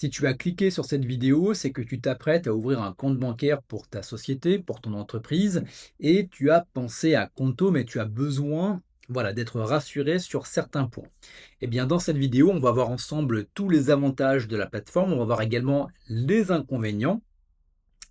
Si tu as cliqué sur cette vidéo, c'est que tu t'apprêtes à ouvrir un compte bancaire pour ta société, pour ton entreprise, et tu as pensé à Conto, mais tu as besoin, voilà, d'être rassuré sur certains points. Eh bien, dans cette vidéo, on va voir ensemble tous les avantages de la plateforme, on va voir également les inconvénients,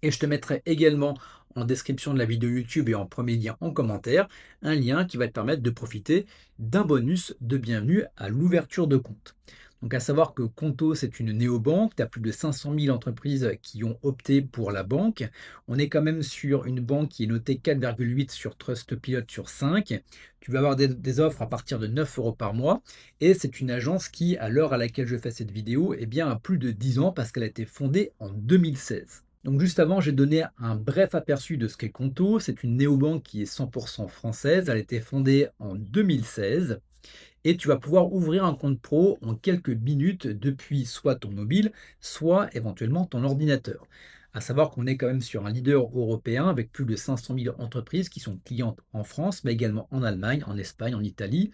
et je te mettrai également en description de la vidéo YouTube et en premier lien en commentaire, un lien qui va te permettre de profiter d'un bonus de bienvenue à l'ouverture de compte. Donc à savoir que Conto, c'est une néobanque, tu as plus de 500 000 entreprises qui ont opté pour la banque. On est quand même sur une banque qui est notée 4,8 sur Trustpilot sur 5. Tu vas avoir des offres à partir de 9 euros par mois. Et c'est une agence qui, à l'heure à laquelle je fais cette vidéo, eh bien, a plus de 10 ans parce qu'elle a été fondée en 2016. Donc juste avant, j'ai donné un bref aperçu de ce qu'est Conto. C'est une néobanque qui est 100% française. Elle a été fondée en 2016 et tu vas pouvoir ouvrir un compte pro en quelques minutes depuis soit ton mobile, soit éventuellement ton ordinateur. À savoir qu'on est quand même sur un leader européen avec plus de 500 000 entreprises qui sont clientes en France, mais également en Allemagne, en Espagne, en Italie.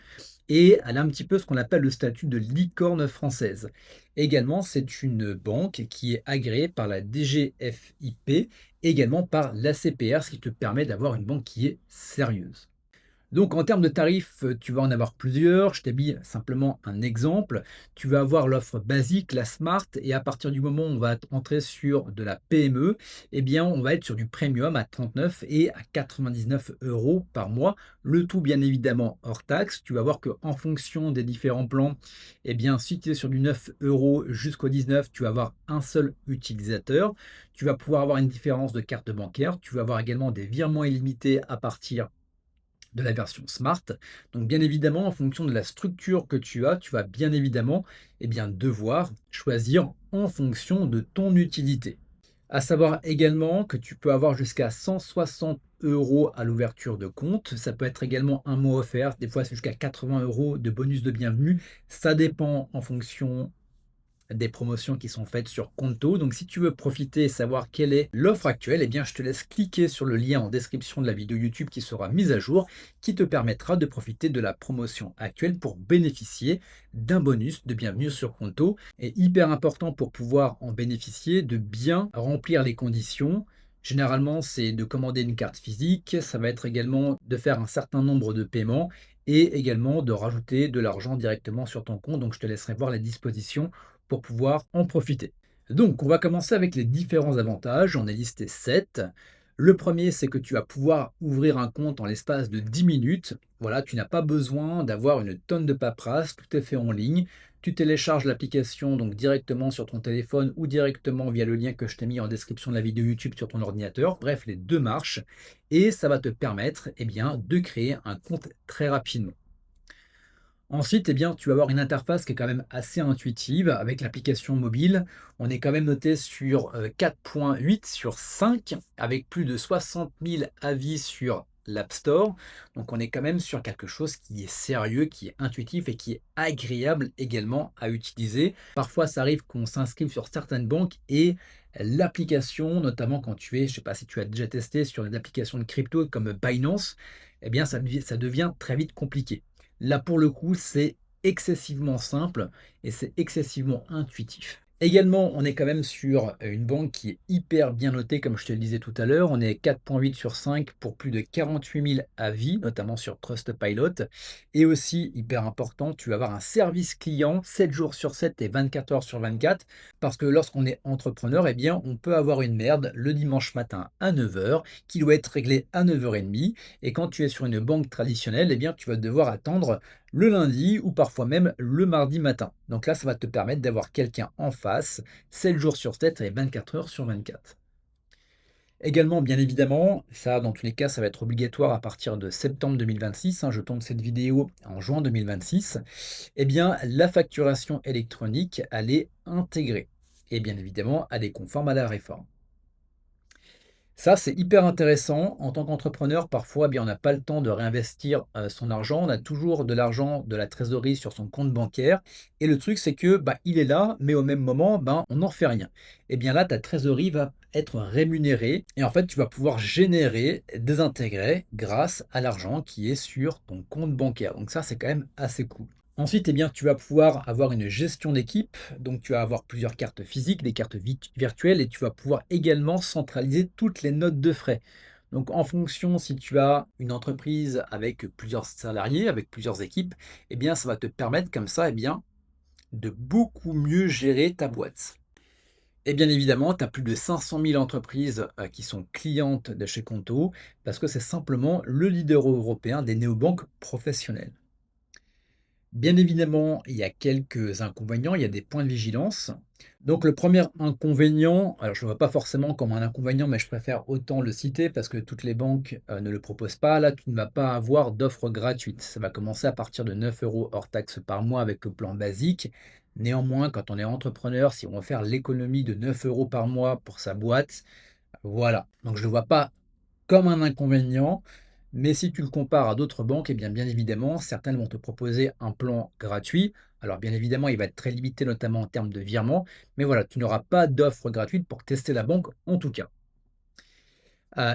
Et elle a un petit peu ce qu'on appelle le statut de licorne française. Également, c'est une banque qui est agréée par la DGFiP, également par l'ACPR, ce qui te permet d'avoir une banque qui est sérieuse. Donc en termes de tarifs, tu vas en avoir plusieurs. Je t'ai mis simplement un exemple. Tu vas avoir l'offre basique, la Smart, et à partir du moment où on va entrer sur de la PME, eh bien on va être sur du premium à 39 et à 99 euros par mois. Le tout bien évidemment hors taxe. Tu vas voir qu'en fonction des différents plans, eh bien si tu es sur du 9 euros jusqu'au 19, tu vas avoir un seul utilisateur. Tu vas pouvoir avoir une différence de carte bancaire. Tu vas avoir également des virements illimités à partir de la version Smart. Donc bien évidemment, en fonction de la structure que tu as, tu vas bien évidemment devoir choisir en fonction de ton utilité. À savoir également que tu peux avoir jusqu'à 160 euros à l'ouverture de compte. Ça peut être également un mois offert. Des fois, c'est jusqu'à 80 euros de bonus de bienvenue. Ça dépend en fonction des promotions qui sont faites sur Conto. Donc si tu veux profiter et savoir quelle est l'offre actuelle, eh bien je te laisse cliquer sur le lien en description de la vidéo YouTube qui sera mise à jour, qui te permettra de profiter de la promotion actuelle pour bénéficier d'un bonus de bienvenue sur Conto. Et hyper important pour pouvoir en bénéficier, de bien remplir les conditions. Généralement, c'est de commander une carte physique, ça va être également de faire un certain nombre de paiements et également de rajouter de l'argent directement sur ton compte. Donc je te laisserai voir les dispositions pour pouvoir en profiter. Donc, on va commencer avec les différents avantages. J'en ai listé 7. Le premier, c'est que tu vas pouvoir ouvrir un compte en l'espace de 10 minutes. Voilà, tu n'as pas besoin d'avoir une tonne de paperasse, tout est fait en ligne. Tu télécharges l'application donc directement sur ton téléphone ou directement via le lien que je t'ai mis en description de la vidéo YouTube sur ton ordinateur. Bref, les deux marchent et ça va te permettre de créer un compte très rapidement. Ensuite, tu vas avoir une interface qui est quand même assez intuitive avec l'application mobile. On est quand même noté sur 4,8 sur 5 avec plus de 60 000 avis sur l'App Store. Donc on est quand même sur quelque chose qui est sérieux, qui est intuitif et qui est agréable également à utiliser. Parfois, ça arrive qu'on s'inscrive sur certaines banques et l'application, notamment quand tu es, je ne sais pas si tu as déjà testé sur des applications de crypto comme Binance, ça devient très vite compliqué. Là, pour le coup, c'est excessivement simple et c'est excessivement intuitif. Également, on est quand même sur une banque qui est hyper bien notée, comme je te le disais tout à l'heure. On est 4,8 sur 5 pour plus de 48 000 avis, notamment sur Trustpilot. Et aussi, hyper important, tu vas avoir un service client 7 jours sur 7 et 24 heures sur 24. Parce que lorsqu'on est entrepreneur, on peut avoir une merde le dimanche matin à 9 heures qui doit être réglée à 9h30. Et quand tu es sur une banque traditionnelle, tu vas devoir attendre le lundi ou parfois même le mardi matin. Donc là, ça va te permettre d'avoir quelqu'un en face 7 jours sur 7 et 24 heures sur 24. Également, bien évidemment, ça dans tous les cas, ça va être obligatoire à partir de septembre 2026, je tourne cette vidéo en juin 2026, la facturation électronique, elle est intégrée. Et bien évidemment, elle est conforme à la réforme. Ça, c'est hyper intéressant. En tant qu'entrepreneur, parfois, on n'a pas le temps de réinvestir son argent. On a toujours de l'argent, de la trésorerie sur son compte bancaire. Et le truc, c'est que il est là, mais au même moment, on n'en fait rien. Et bien là, ta trésorerie va être rémunérée. Et en fait, tu vas pouvoir générer des intérêts grâce à l'argent qui est sur ton compte bancaire. Donc ça, c'est quand même assez cool. Ensuite, eh bien, tu vas pouvoir avoir une gestion d'équipe. Donc, tu vas avoir plusieurs cartes physiques, des cartes virtuelles et tu vas pouvoir également centraliser toutes les notes de frais. Donc, en fonction, si tu as une entreprise avec plusieurs salariés, avec plusieurs équipes, eh bien, ça va te permettre comme ça, eh bien, de beaucoup mieux gérer ta boîte. Et bien évidemment, tu as plus de 500 000 entreprises qui sont clientes de chez Conto parce que c'est simplement le leader européen des néobanques professionnelles. Bien évidemment, il y a quelques inconvénients, il y a des points de vigilance. Donc le premier inconvénient, alors je ne vois pas forcément comme un inconvénient, mais je préfère autant le citer parce que toutes les banques ne le proposent pas. Là, tu ne vas pas avoir d'offre gratuite. Ça va commencer à partir de 9 euros hors taxe par mois avec le plan basique. Néanmoins, quand on est entrepreneur, si on veut faire l'économie de 9 euros par mois pour sa boîte, voilà. Donc je ne le vois pas comme un inconvénient, mais si tu le compares à d'autres banques, eh bien évidemment, certaines vont te proposer un plan gratuit. Alors bien évidemment, il va être très limité, notamment en termes de virement, mais voilà, tu n'auras pas d'offre gratuite pour tester la banque en tout cas.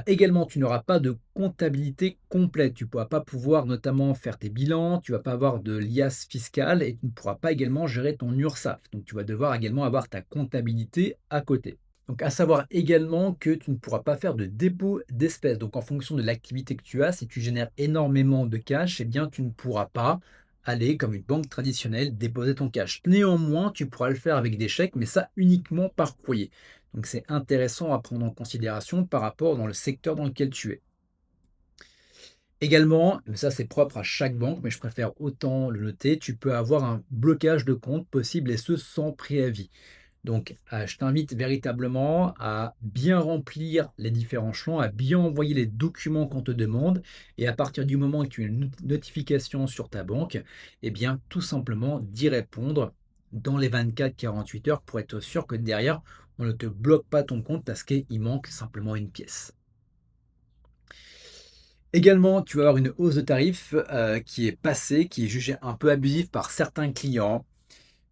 Également, tu n'auras pas de comptabilité complète. Tu ne pourras pas pouvoir notamment faire tes bilans, tu ne vas pas avoir de liasse fiscale et tu ne pourras pas également gérer ton URSSAF. Donc tu vas devoir également avoir ta comptabilité à côté. Donc, à savoir également que tu ne pourras pas faire de dépôt d'espèces. Donc, en fonction de l'activité que tu as, si tu génères énormément de cash, eh bien, tu ne pourras pas aller, comme une banque traditionnelle, déposer ton cash. Néanmoins, tu pourras le faire avec des chèques, mais ça uniquement par courrier. Donc, c'est intéressant à prendre en considération par rapport dans le secteur dans lequel tu es. Également, mais ça c'est propre à chaque banque, mais je préfère autant le noter, tu peux avoir un blocage de compte possible et ce sans préavis. Donc, je t'invite véritablement à bien remplir les différents champs, à bien envoyer les documents qu'on te demande et à partir du moment où tu as une notification sur ta banque, eh bien, tout simplement d'y répondre dans les 24-48 heures pour être sûr que derrière, on ne te bloque pas ton compte parce qu'il manque simplement une pièce. Également, tu vas avoir une hausse de tarif, qui est passée, qui est jugée un peu abusive par certains clients.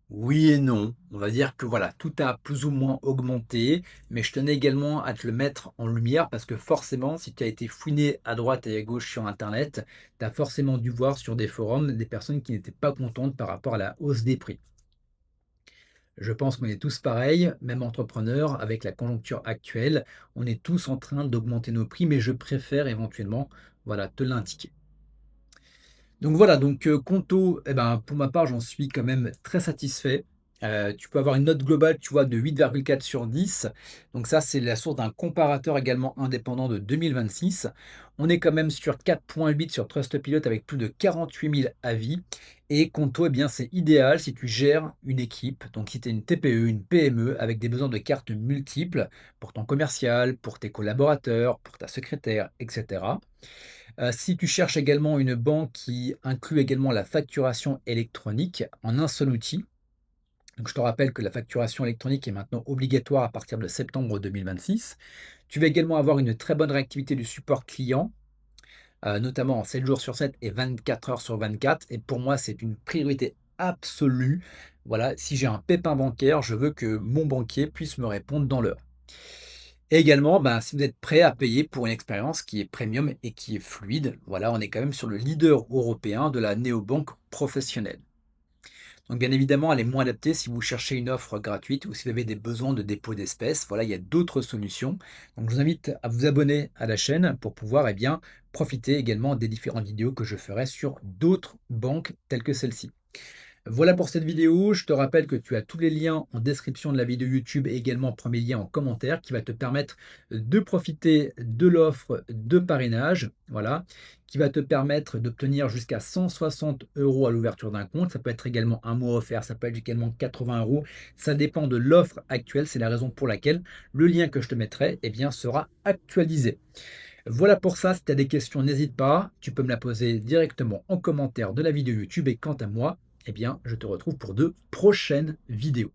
Oui et non. On va dire que voilà, tout a plus ou moins augmenté, mais je tenais également à te le mettre en lumière parce que forcément, si tu as été fouiné à droite et à gauche sur internet, tu as forcément dû voir sur des forums des personnes qui n'étaient pas contentes par rapport à la hausse des prix. Je pense qu'on est tous pareils, même entrepreneurs, avec la conjoncture actuelle, on est tous en train d'augmenter nos prix, mais je préfère éventuellement, voilà, te l'indiquer. Donc voilà, donc Conto, eh ben, pour ma part, j'en suis quand même très satisfait. Tu peux avoir une note globale, tu vois, de 8,4 sur 10. Donc ça, c'est la source d'un comparateur également indépendant de 2026. On est quand même sur 4,8 sur Trustpilot avec plus de 48 000 avis. Et Conto, eh bien, c'est idéal si tu gères une équipe. Donc si tu es une TPE, une PME avec des besoins de cartes multiples pour ton commercial, pour tes collaborateurs, pour ta secrétaire, etc. Si tu cherches également une banque qui inclut également la facturation électronique en un seul outil, donc je te rappelle que la facturation électronique est maintenant obligatoire à partir de septembre 2026. Tu vas également avoir une très bonne réactivité du support client, notamment en 7 jours sur 7 et 24 heures sur 24. Et pour moi, c'est une priorité absolue. Voilà, si j'ai un pépin bancaire, je veux que mon banquier puisse me répondre dans l'heure. Et également, ben, si vous êtes prêt à payer pour une expérience qui est premium et qui est fluide, voilà, on est quand même sur le leader européen de la néobanque professionnelle. Donc bien évidemment, elle est moins adaptée si vous cherchez une offre gratuite ou si vous avez des besoins de dépôt d'espèces. Voilà, il y a d'autres solutions. Donc je vous invite à vous abonner à la chaîne pour pouvoir profiter également des différentes vidéos que je ferai sur d'autres banques telles que celle-ci. Voilà pour cette vidéo. Je te rappelle que tu as tous les liens en description de la vidéo YouTube et également premier lien en commentaire qui va te permettre de profiter de l'offre de parrainage, voilà, qui va te permettre d'obtenir jusqu'à 160 euros à l'ouverture d'un compte. Ça peut être également un mois offert, ça peut être également 80 euros. Ça dépend de l'offre actuelle. C'est la raison pour laquelle le lien que je te mettrai eh bien, sera actualisé. Voilà pour ça, si tu as des questions, n'hésite pas, tu peux me la poser directement en commentaire de la vidéo YouTube et quant à moi, eh bien, je te retrouve pour de prochaines vidéos.